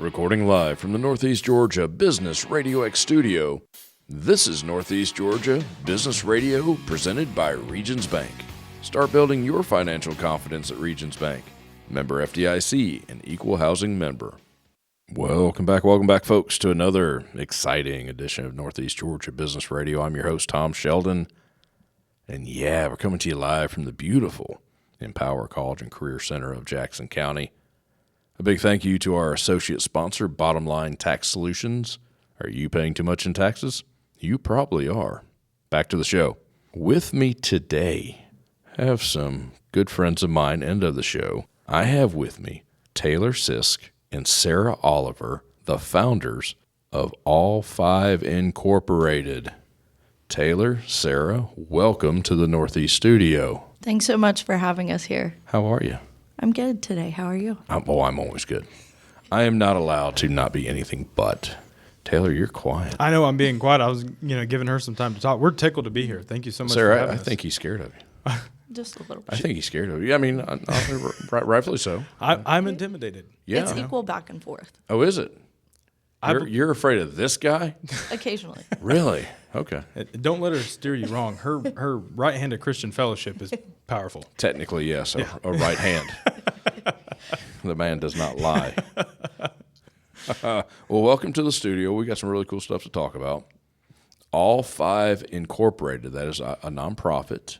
Recording live from the Northeast Georgia Business RadioX studio, this is Northeast Georgia Business Radio presented by Regions Bank. Start building your financial confidence at Regions Bank. Member FDIC and equal housing member. Welcome back, folks, to another exciting edition of Northeast Georgia Business Radio. I'm your host, Tom Sheldon. And yeah, we're coming to you live from the beautiful Empower College and Career Center of Jackson County. A big thank you to our associate sponsor, Bottom Line Tax Solutions. Are you paying too much in taxes? You probably are. Back to the show. With me today, I have some good friends of mine and of the show. I have with me Taylor Sisk and Sarah Oliver, the founders of All Five Incorporated. Taylor, Sarah, welcome to the Northeast studio. Thanks so much for having us here. How are you? I'm good today. How are you? I'm always good. I am not allowed to not be anything but. Taylor, you're quiet. I know I'm being quiet. I was, giving her some time to talk. We're tickled to be here. Thank you so much, Sarah, for having us. I think he's scared of you. Just a little bit. I think he's scared of you. I mean, rightfully so. I'm intimidated. Yeah. It's equal back and forth. Oh, is it? You're afraid of this guy? Occasionally. Really? Okay. Don't let her steer you wrong. Her right-handed Christian fellowship is powerful. Technically, yes, a right hand. The man does not lie. Well, welcome to the studio. We got some really cool stuff to talk about. All Five Incorporated, that is a nonprofit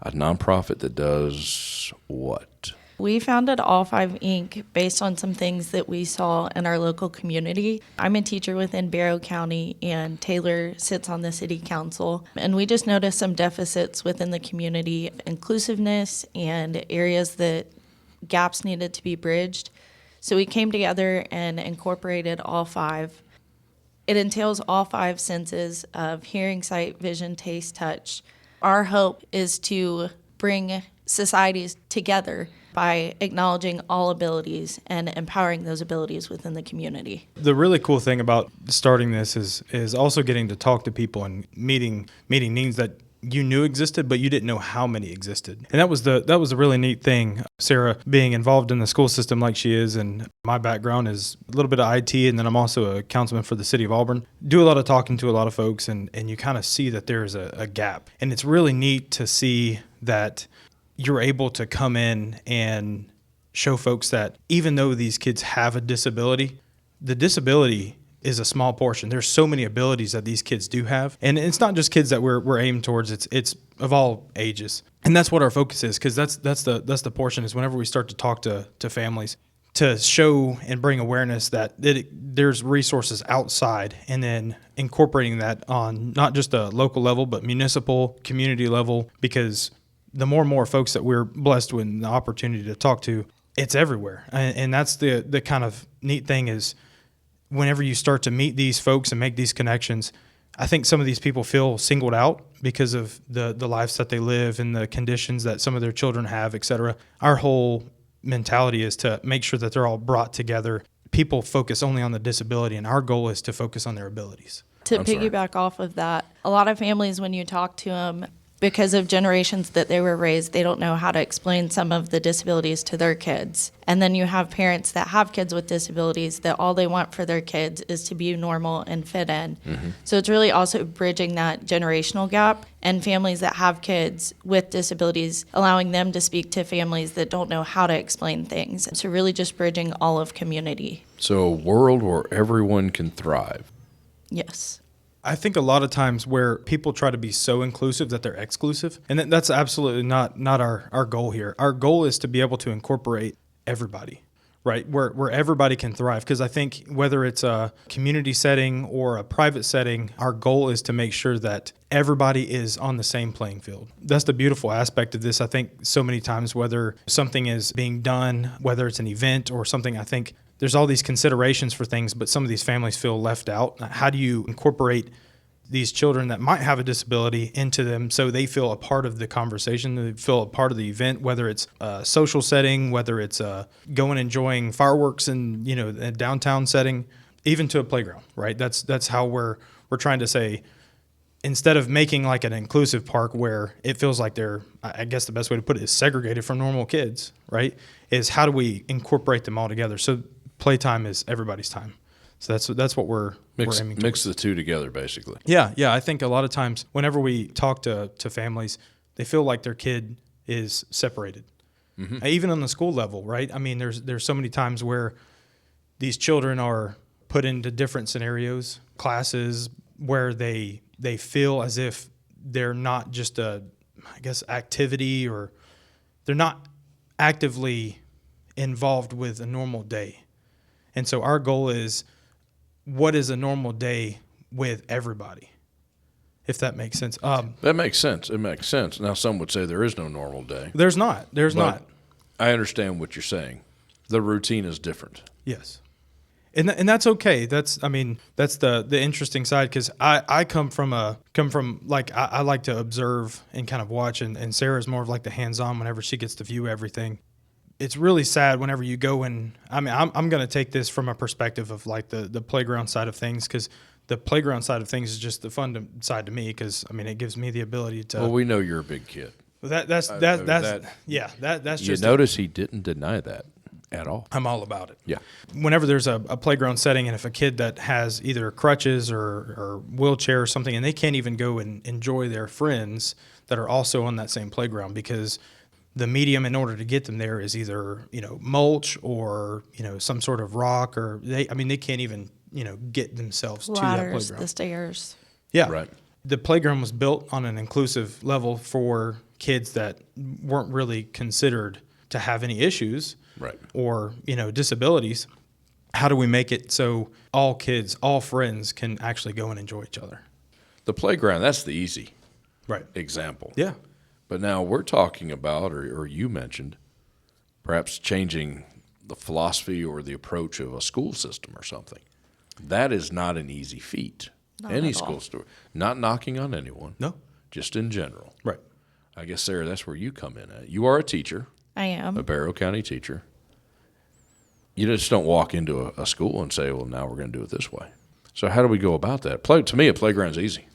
that does what? We founded All Five Inc. based on some things that we saw in our local community. I'm a teacher within Barrow County, and Taylor sits on the city council. And we just noticed some deficits within the community, inclusiveness and areas that gaps needed to be bridged. So we came together and incorporated All Five. It entails all five senses of hearing, sight, vision, taste, touch. Our hope is to bring societies together by acknowledging all abilities and empowering those abilities within the community. The really cool thing about starting this is also getting to talk to people and meeting needs that you knew existed, but you didn't know how many existed. And that was the really neat thing. Sarah being involved in the school system like she is, and my background is a little bit of IT, and then I'm also a councilman for the city of Auburn. Do a lot of talking to a lot of folks, and you kind of see that there's a gap. And it's really neat to see that you're able to come in and show folks that even though these kids have a disability, the disability is a small portion. There's so many abilities that these kids do have. And it's not just kids that we're aimed towards, it's of all ages. And that's what our focus is, because that's the portion is whenever we start to talk to families, to show and bring awareness that there's resources outside, and then incorporating that on not just a local level, but municipal, community level, because the more and more folks that we're blessed with the opportunity to talk to, it's everywhere. And that's the kind of neat thing is whenever you start to meet these folks and make these connections, I think some of these people feel singled out because of the lives that they live and the conditions that some of their children have, et cetera. Our whole mentality is to make sure that they're all brought together. People focus only on the disability, and our goal is to focus on their abilities. To piggyback off of that, a lot of families, when you talk to them, because of generations that they were raised, they don't know how to explain some of the disabilities to their kids. And then you have parents that have kids with disabilities that all they want for their kids is to be normal and fit in. Mm-hmm. So it's really also bridging that generational gap, and families that have kids with disabilities, allowing them to speak to families that don't know how to explain things. So really just bridging all of community. So a world where everyone can thrive. Yes. I think a lot of times where people try to be so inclusive that they're exclusive, and that's absolutely not our goal here. Our goal is to be able to incorporate everybody, right? Where everybody can thrive. Because I think whether it's a community setting or a private setting, our goal is to make sure that everybody is on the same playing field. That's the beautiful aspect of this. I think so many times whether something is being done, whether it's an event or something, I think there's all these considerations for things, but some of these families feel left out. How do you incorporate these children that might have a disability into them so they feel a part of the conversation, they feel a part of the event, whether it's a social setting, whether it's going enjoying fireworks in a downtown setting, even to a playground, right? That's how we're trying to say, instead of making like an inclusive park where it feels like they're, I guess the best way to put it is segregated from normal kids, right? Is how do we incorporate them all together? So playtime is everybody's time. So that's what we're aiming towards. Mix the two together, basically. Yeah. I think a lot of times whenever we talk to families, they feel like their kid is separated. Mm-hmm. Even on the school level, right? I mean, there's so many times where these children are put into different scenarios, classes where they feel as if they're not just a, I guess, activity, or they're not actively involved with a normal day. And so our goal is, what is a normal day with everybody? If that makes sense. That makes sense. It makes sense. Now, some would say there is no normal day. There's not. But I understand what you're saying. The routine is different. Yes. And that's okay. That's the interesting side, because I come from like, I like to observe and kind of watch, and Sarah's more of like the hands-on whenever she gets to view everything. It's really sad whenever you go and, I'm going to take this from a perspective of like the playground side of things, because the playground side of things is just the fun side to me, because it gives me the ability to. Well, we know you're a big kid. That's just. You notice he didn't deny that at all. I'm all about it. Yeah. Whenever there's a playground setting, and if a kid that has either crutches or wheelchair or something, and they can't even go and enjoy their friends that are also on that same playground, because the medium in order to get them there is either, mulch or, some sort of rock, or they can't even, get themselves to that playground. The stairs. Yeah. Right. The playground was built on an inclusive level for kids that weren't really considered to have any issues. Right. Or, disabilities. How do we make it so all kids, all friends can actually go and enjoy each other? The playground, that's the easy example. Yeah. But now we're talking about, or you mentioned, perhaps changing the philosophy or the approach of a school system or something. That is not an easy feat. Not Any at school all. store. Not knocking on anyone. No. Just in general. Right. I guess, Sarah, that's where you come in at. You are a teacher. I am. A Barrow County teacher. You just don't walk into a school and say, well, now we're going to do it this way. So how do we go about that? To me, a playground's easy.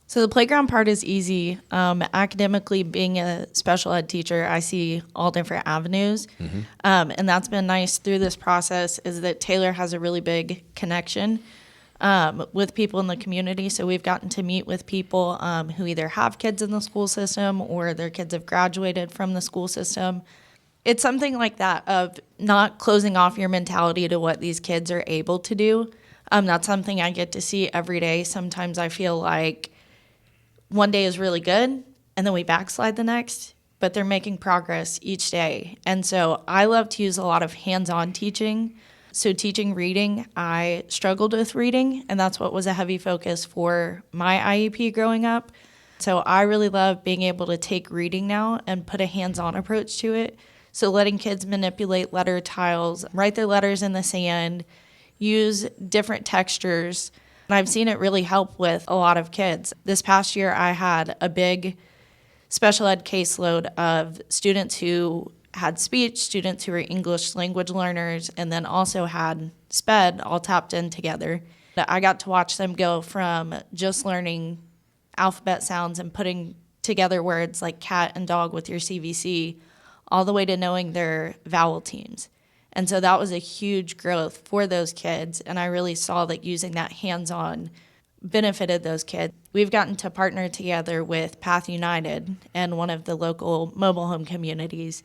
So the playground part is easy. Academically, being a special ed teacher, I see all different avenues. Mm-hmm. And that's been nice through this process, is that Taylor has a really big connection with people in the community. So we've gotten to meet with people who either have kids in the school system or their kids have graduated from the school system. It's something like that, of not closing off your mentality to what these kids are able to do. That's something I get to see every day. Sometimes I feel like one day is really good, and then we backslide the next, but they're making progress each day. And so I love to use a lot of hands-on teaching. So teaching reading, I struggled with reading, and that's what was a heavy focus for my IEP growing up. So I really love being able to take reading now and put a hands-on approach to it. So letting kids manipulate letter tiles, write their letters in the sand, use different textures. And I've seen it really help with a lot of kids. This past year, I had a big special ed caseload of students who had speech, students who were English language learners, and then also had SPED all tapped in together. I got to watch them go from just learning alphabet sounds and putting together words like cat and dog with your CVC, all the way to knowing their vowel teams. And so that was a huge growth for those kids, and I really saw that using that hands-on benefited those kids. We've gotten to partner together with Path United and one of the local mobile home communities.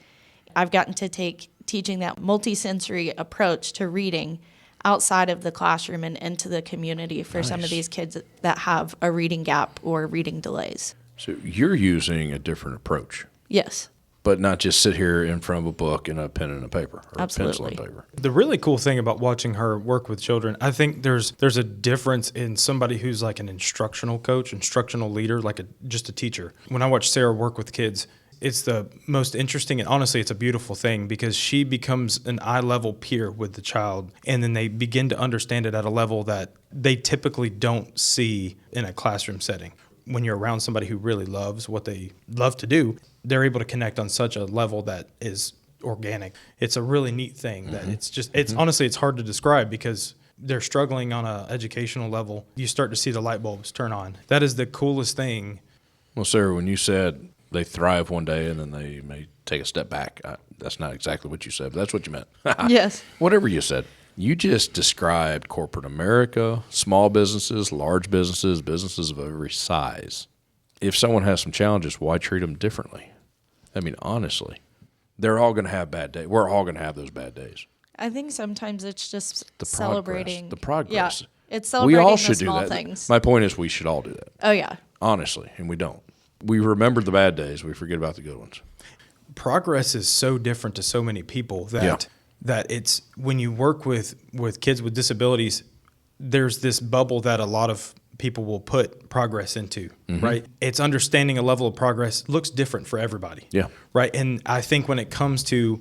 I've gotten to take teaching that multisensory approach to reading outside of the classroom and into the community for some of these kids that have a reading gap or reading delays. So you're using a different approach. Yes. But not just sit here in front of a book and a pen and a paper, or Absolutely. a pencil and paper. The really cool thing about watching her work with children, I think there's a difference in somebody who's like an instructional coach, instructional leader, like just a teacher. When I watch Sarah work with kids, it's the most interesting, and honestly, it's a beautiful thing, because she becomes an eye-level peer with the child, and then they begin to understand it at a level that they typically don't see in a classroom setting. When you're around somebody who really loves what they love to do, they're able to connect on such a level that is organic. It's a really neat thing that it's honestly, it's hard to describe, because they're struggling on an educational level. You start to see the light bulbs turn on. That is the coolest thing. Well, Sarah, when you said they thrive one day and then they may take a step back, that's not exactly what you said, but that's what you meant. Yes. Whatever you said. You just described corporate America, small businesses, large businesses, businesses of every size. If someone has some challenges, why treat them differently? I mean, honestly, they're all going to have bad days. We're all going to have those bad days. I think sometimes it's just The celebrating. progress. Yeah, it's We celebrating all the should do small that. things. My point is we should all do that, Oh, yeah. honestly, and we don't. We remember the bad days. We forget about the good ones. Progress is so different to so many people that it's when you work with kids with disabilities, there's this bubble that a lot of people will put progress into, right? It's understanding a level of progress looks different for everybody. Yeah. Right. And I think when it comes to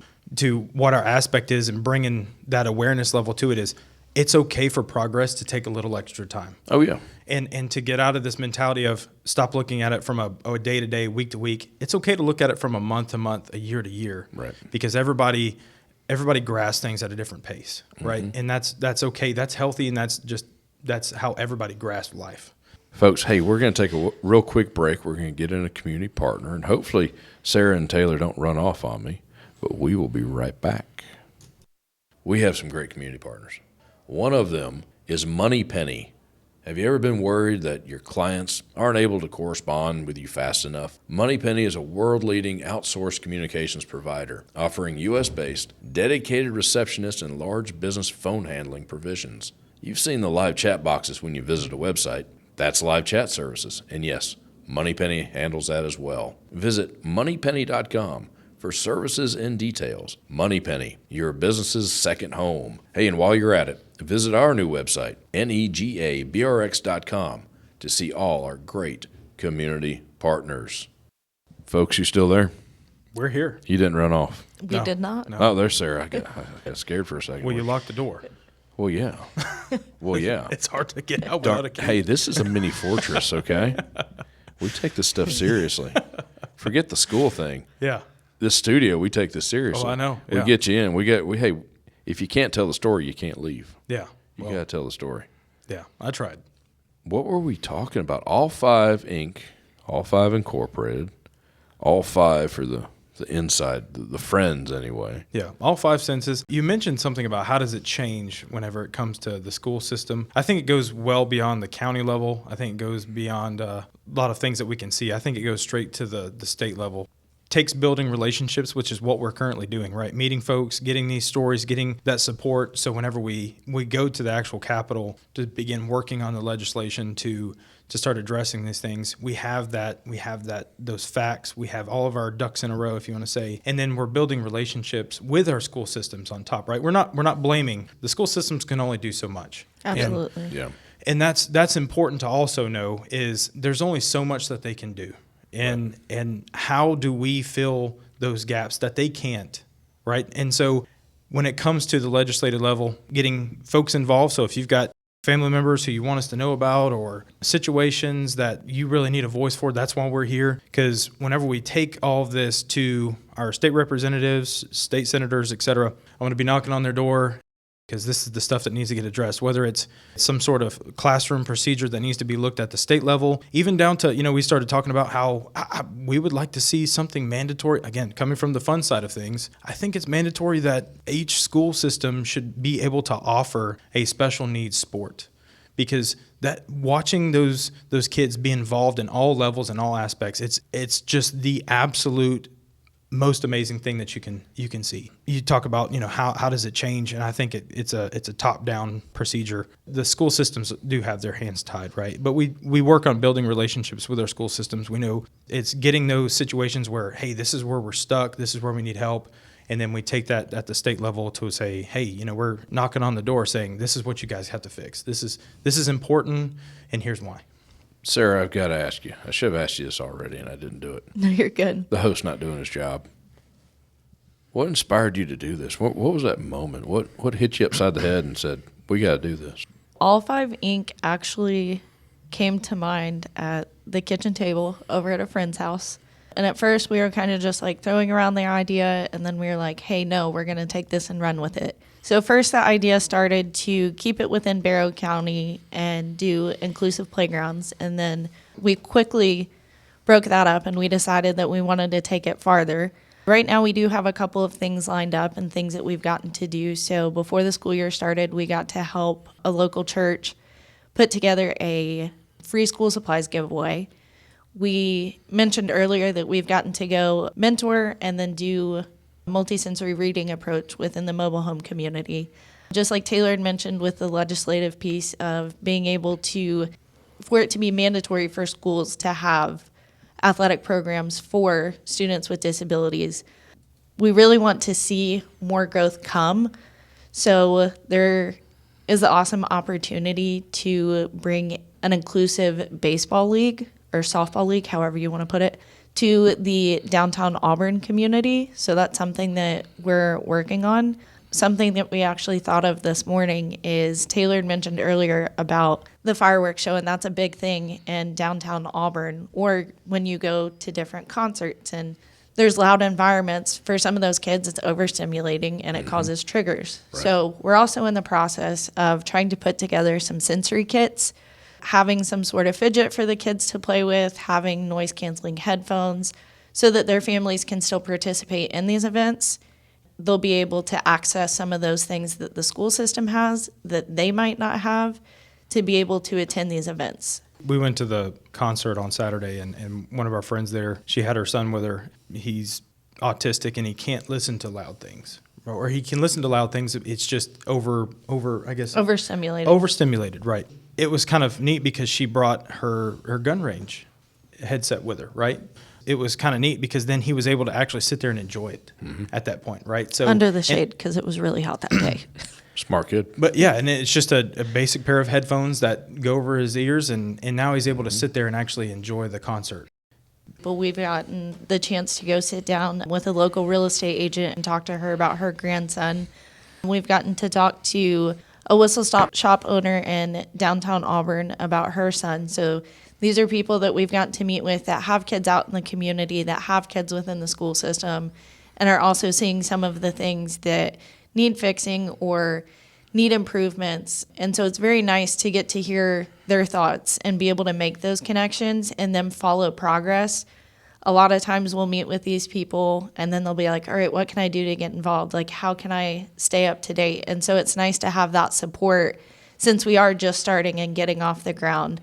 what our aspect is and bringing that awareness level to it is, it's okay for progress to take a little extra time. Oh, yeah. And to get out of this mentality of stop looking at it from a day-to-day, week-to-week. It's okay to look at it from a month-to-month, a year-to-year. Right. Because everybody grasps things at a different pace, right? And that's okay. That's healthy, and that's how everybody grasps life. Folks, hey, we're going to take a real quick break. We're going to get in a community partner, and hopefully Sarah and Taylor don't run off on me, but we will be right back. We have some great community partners. One of them is MoneyPenny. Have you ever been worried that your clients aren't able to correspond with you fast enough? MoneyPenny is a world-leading outsourced communications provider offering U.S.-based, dedicated receptionists and large business phone handling provisions. You've seen the live chat boxes when you visit a website. That's live chat services. And yes, MoneyPenny handles that as well. Visit moneypenny.com for services and details. MoneyPenny, your business's second home. Hey, and while you're at it, visit our new website, negabrx.com, to see all our great community partners. Folks, you still there? We're here. You didn't run off. We did not. No. Oh, there's Sarah. I got scared for a second. Well, you locked the door. Well, yeah. Well, yeah. It's hard to get out without a key. Hey, this is a mini fortress, okay? We take this stuff seriously. Forget the school thing. Yeah. This studio, we take this seriously. Oh, I know. We Yeah. get you in. Hey, if you can't tell the story, you can't leave. Yeah. You Well, got to tell the story. yeah. I tried. What were we talking about? All Five Inc., All Five Incorporated, All Five for the inside, the friends anyway. Yeah, all five senses. You mentioned something about how does it change whenever it comes to the school system. I think it goes well beyond the county level. I think it goes beyond a lot of things that we can see. I think it goes straight to the state level. Takes building relationships, which is what we're currently doing, right? Meeting folks, getting these stories, getting that support. So whenever we go to the actual Capitol to begin working on the legislation to start addressing these things, we have those facts, we have all of our ducks in a row, if you want to say, and then we're building relationships with our school systems on top, right? We're not blaming. The school systems can only do so much. Absolutely. Yeah. And that's important to also know is there's only so much that they can do. And how do we fill those gaps that they can't, right? And so when it comes to the legislative level, getting folks involved, so if you've got family members who you want us to know about or situations that you really need a voice for, that's why we're here. Because whenever we take all of this to our state representatives, state senators, et cetera, I'm going to be knocking on their door because this is the stuff that needs to get addressed, whether it's some sort of classroom procedure that needs to be looked at the state level, even down to, we started talking about how we would like to see something mandatory. Again, coming from the fun side of things, I think it's mandatory that each school system should be able to offer a special needs sport, because that watching those kids be involved in all levels and all aspects, it's just the absolute most amazing thing that you can see. You talk about, how does it change? And I think it's a top-down procedure. The school systems do have their hands tied, right? But we work on building relationships with our school systems. We know it's getting those situations where, hey, this is where we're stuck, this is where we need help. And then we take that at the state level to say, hey, we're knocking on the door saying, this is what you guys have to fix. This is important, and here's why. Sarah, I've got to ask you. I should have asked you this already, and I didn't do it. No, you're good. The host not doing his job. What inspired you to do this? What was that moment? What hit you upside the head and said, we got to do this? All Five Inc. actually came to mind at the kitchen table over at a friend's house. And at first we were kind of just like throwing around the idea, and then we were like, hey, no, we're going to take this and run with it. So first the idea started to keep it within Barrow County and do inclusive playgrounds. And then we quickly broke that up and we decided that we wanted to take it farther. Right now we do have a couple of things lined up and things that we've gotten to do. So before the school year started, we got to help a local church put together a free school supplies giveaway. We mentioned earlier that we've gotten to go mentor and then do a multisensory reading approach within the mobile home community. Just like Taylor had mentioned with the legislative piece of being able to, for it to be mandatory for schools to have athletic programs for students with disabilities. We really want to see more growth come. So there is the awesome opportunity to bring an inclusive baseball league or softball league, however you want to put it, to the downtown Auburn community. So that's something that we're working on. Something that we actually thought of this morning is Taylor had mentioned earlier about the fireworks show, and that's a big thing in downtown Auburn, or when you go to different concerts and there's loud environments. For some of those kids, it's overstimulating and it causes triggers. Right. So we're also in the process of trying to put together some sensory kits, having some sort of fidget for the kids to play with, having noise-canceling headphones so that their families can still participate in these events. They'll be able to access some of those things that the school system has that they might not have to be able to attend these events. We went to the concert on Saturday, and one of our friends there, she had her son with her. He's autistic, and he can't listen to loud things. Or he can listen to loud things. It's just overstimulated. Overstimulated, right. It was kind of neat because she brought her gun range headset with her, right? It was kind of neat because then he was able to actually sit there and enjoy it at that point, right? So under the shade because it was really hot that day. Smart kid. But yeah, and it's just a basic pair of headphones that go over his ears, and now he's able to sit there and actually enjoy the concert. But we've gotten the chance to go sit down with a local real estate agent and talk to her about her grandson. We've gotten to talk to a whistle stop shop owner in downtown Auburn about her son. So these are people that we've gotten to meet with that have kids out in the community, that have kids within the school system, and are also seeing some of the things that need fixing or need improvements. And so it's very nice to get to hear their thoughts and be able to make those connections and then follow progress. A lot of times we'll meet with these people and then they'll be like, all right, what can I do to get involved? Like, how can I stay up to date? And so it's nice to have that support since we are just starting and getting off the ground.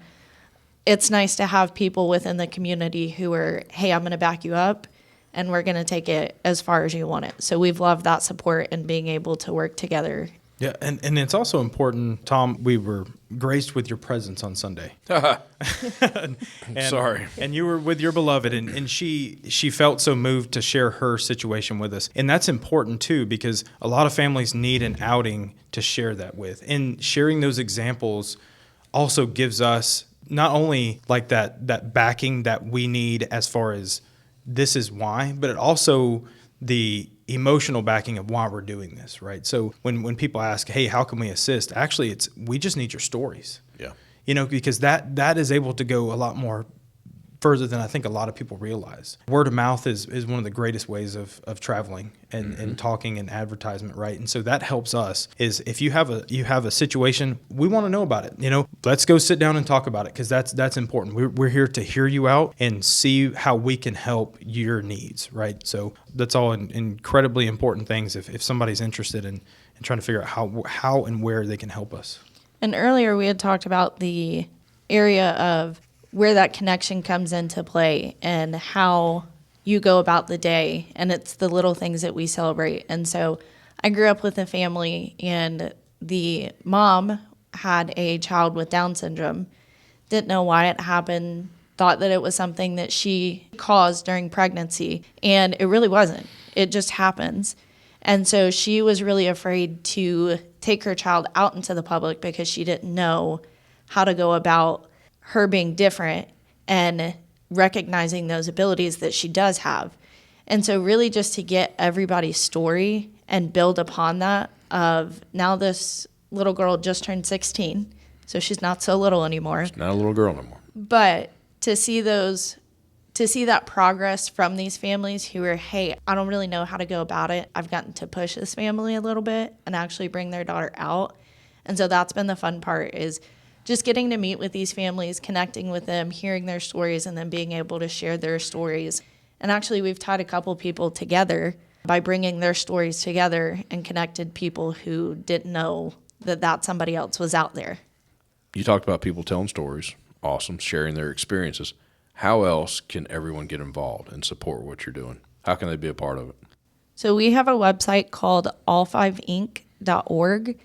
It's nice to have people within the community who are, hey, I'm going to back you up and we're going to take it as far as you want it. So we've loved that support and being able to work together. Yeah, and it's also important, Tom, we were graced with your presence on Sunday. Sorry. And you were with your beloved, and she felt so moved to share her situation with us. And that's important, too, because a lot of families need an outing to share that with. And sharing those examples also gives us not only like that backing that we need as far as this is why, but it also the emotional backing of why we're doing this, right? So when people ask, hey, how can we assist? Actually, we just need your stories. Yeah. Because that is able to go a lot more further than I think a lot of people realize. Word of mouth is one of the greatest ways of traveling and talking and advertisement, right? And so that helps us is if you have a situation, we want to know about it. Let's go sit down and talk about it because that's important. We're here to hear you out and see how we can help your needs, right? So that's all incredibly important things if somebody's interested in trying to figure out how and where they can help us. And earlier we had talked about the area of where that connection comes into play and how you go about the day. And it's the little things that we celebrate. And so I grew up with a family and the mom had a child with Down syndrome, didn't know why it happened, thought that it was something that she caused during pregnancy. And it really wasn't. It just happens. And so she was really afraid to take her child out into the public because she didn't know how to go about her being different and recognizing those abilities that she does have. And so really just to get everybody's story and build upon that of now this little girl just turned 16, so she's not so little anymore. She's not a little girl anymore. But to see that progress from these families who are, hey, I don't really know how to go about it. I've gotten to push this family a little bit and actually bring their daughter out. And so that's been the fun part is just getting to meet with these families, connecting with them, hearing their stories, and then being able to share their stories And actually, we've tied a couple people together by bringing their stories together and connected people who didn't know that somebody else was out there. You talked about people telling stories. Awesome. Sharing their experiences. How else can everyone get involved and support what you're doing? How can they be a part of it? So we have a website called all5inc.org.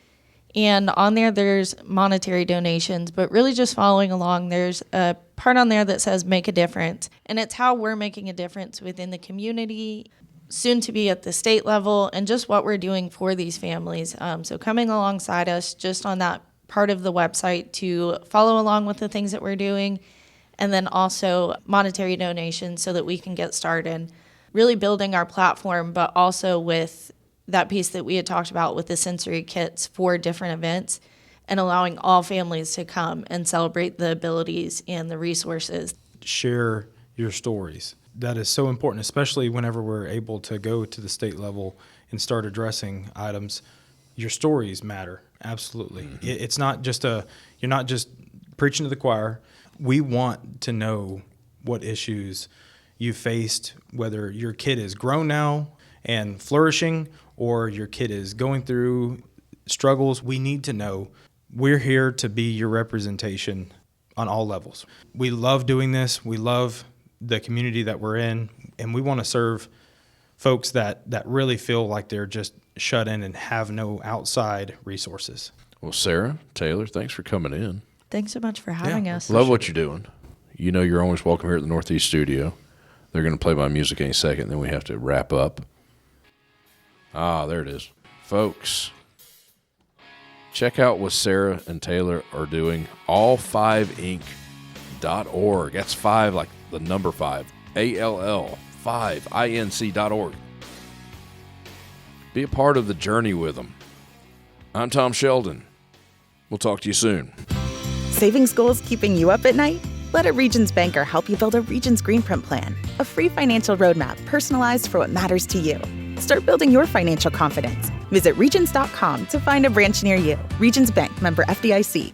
And on there's monetary donations, but really just following along, there's a part on there that says make a difference. And it's how we're making a difference within the community, soon to be at the state level, and just what we're doing for these families. So coming alongside us just on that part of the website to follow along with the things that we're doing, and then also monetary donations so that we can get started, really building our platform, but also with that piece that we had talked about with the sensory kits for different events and allowing all families to come and celebrate the abilities and the resources. Share your stories. That is so important, especially whenever we're able to go to the state level and start addressing items. Your stories matter, absolutely. Mm-hmm. It's not just you're not just preaching to the choir. We want to know what issues you faced, whether your kid is grown now and flourishing or your kid is going through struggles. We need to know. We're here to be your representation on all levels. We love doing this. We love the community that we're in, and we want to serve folks that really feel like they're just shut in and have no outside resources. Well, Sarah, Taylor, thanks for coming in. Thanks so much for having us. Love what you're doing. You know you're always welcome here at the Northeast Studio. They're going to play my music any second, and then we have to wrap up. There it is. Folks, check out what Sarah and Taylor are doing. all5inc.org. That's 5 like the number 5. ALL5INC.org. Be a part of the journey with them. I'm Tom Sheldon. We'll talk to you soon. Savings goals keeping you up at night? Let a Regions banker help you build a Regions Green Print Plan, a free financial roadmap personalized for what matters to you. Start building your financial confidence. Visit Regions.com to find a branch near you. Regions Bank, member FDIC.